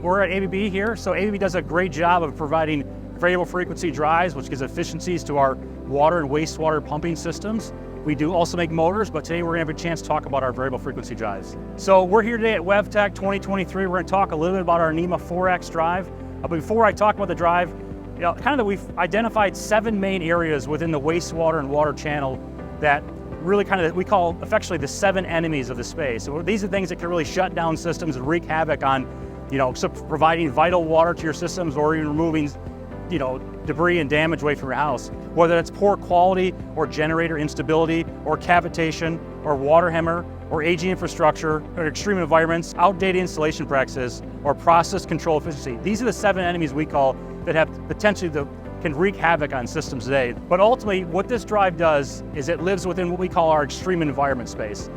we're at ABB here. So ABB does a great job of providing variable frequency drives, which gives efficiencies to our water and wastewater pumping systems. We do also make motors, but today we're gonna have a chance to talk about our variable frequency drives. So we're here today at WEVTech 2023. We're gonna talk a little bit about our NEMA 4X drive. But before I talk about the drive, we've identified 7 main areas within the wastewater and water channel that really we call affectionately the 7 enemies of the space. So these are things that can really shut down systems and wreak havoc on, so providing vital water to your systems or even removing, debris and damage away from your house. Whether that's poor quality or generator instability or cavitation or water hammer or aging infrastructure or extreme environments, outdated installation practices, or process control efficiency. These are the 7 enemies we call that have potentially can wreak havoc on systems today. But ultimately, what this drive does is it lives within what we call our extreme environment space.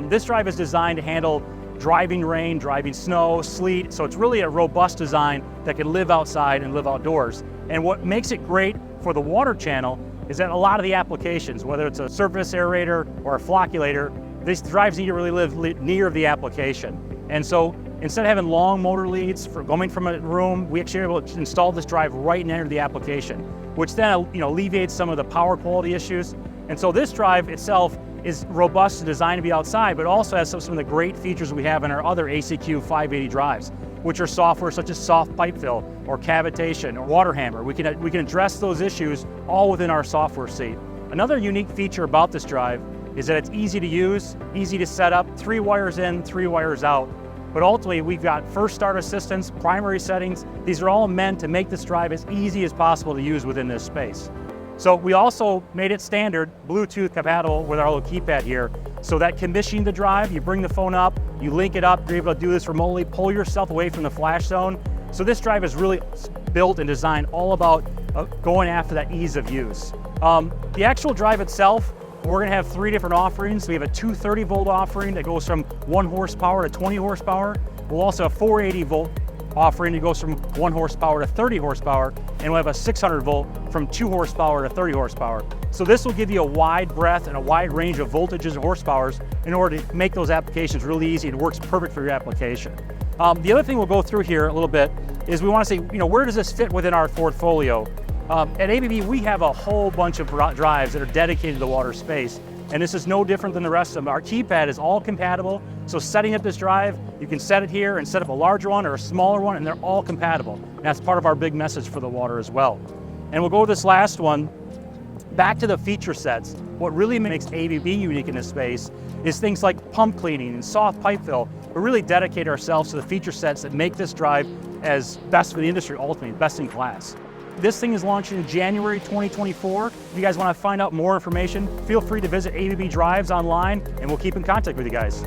This drive is designed to handle driving rain, driving snow, sleet, so it's really a robust design that can live outside and live outdoors. And what makes it great for the water channel is that a lot of the applications, whether it's a surface aerator or a flocculator, these drives need to really live near the application. And so instead of having long motor leads for going from a room, we actually are able to install this drive right near the application, which then alleviates some of the power quality issues. And so this drive itself is robust and designed to be outside, but also has some of the great features we have in our other ACQ580 drives, which are software such as soft pipe fill or cavitation or water hammer. We can address those issues all within our software suite. Another unique feature about this drive is that it's easy to use, easy to set up, 3 wires in, 3 wires out. But ultimately, we've got first start assistance, primary settings. These are all meant to make this drive as easy as possible to use within this space. So we also made it standard, Bluetooth compatible with our little keypad here. So that commissioning the drive, you bring the phone up, you link it up, you're able to do this remotely, pull yourself away from the flash zone. So this drive is really built and designed all about going after that ease of use. The actual drive itself, we're gonna have 3 different offerings. We have a 230 volt offering that goes from 1 horsepower to 20 horsepower. We'll also have a 480 volt offering that goes from 1 horsepower to 30 horsepower. And we'll have a 600 volt from 2 horsepower to 30 horsepower. So this will give you a wide breadth and a wide range of voltages and horsepowers in order to make those applications really easy. It works perfect for your application. The other thing we'll go through here a little bit is we wanna say, where does this fit within our portfolio? At ABB, we have a whole bunch of drives that are dedicated to the water space, and this is no different than the rest of them. Our keypad is all compatible, so setting up this drive, you can set it here and set up a larger one or a smaller one, and they're all compatible. And that's part of our big message for the water as well. And we'll go with this last one, back to the feature sets. What really makes ABB unique in this space is things like pump cleaning and soft pipe fill. We really dedicate ourselves to the feature sets that make this drive as best for the industry, ultimately, best in class. This thing is launching in January 2024. If you guys want to find out more information, feel free to visit ABB Drives online, and we'll keep in contact with you guys.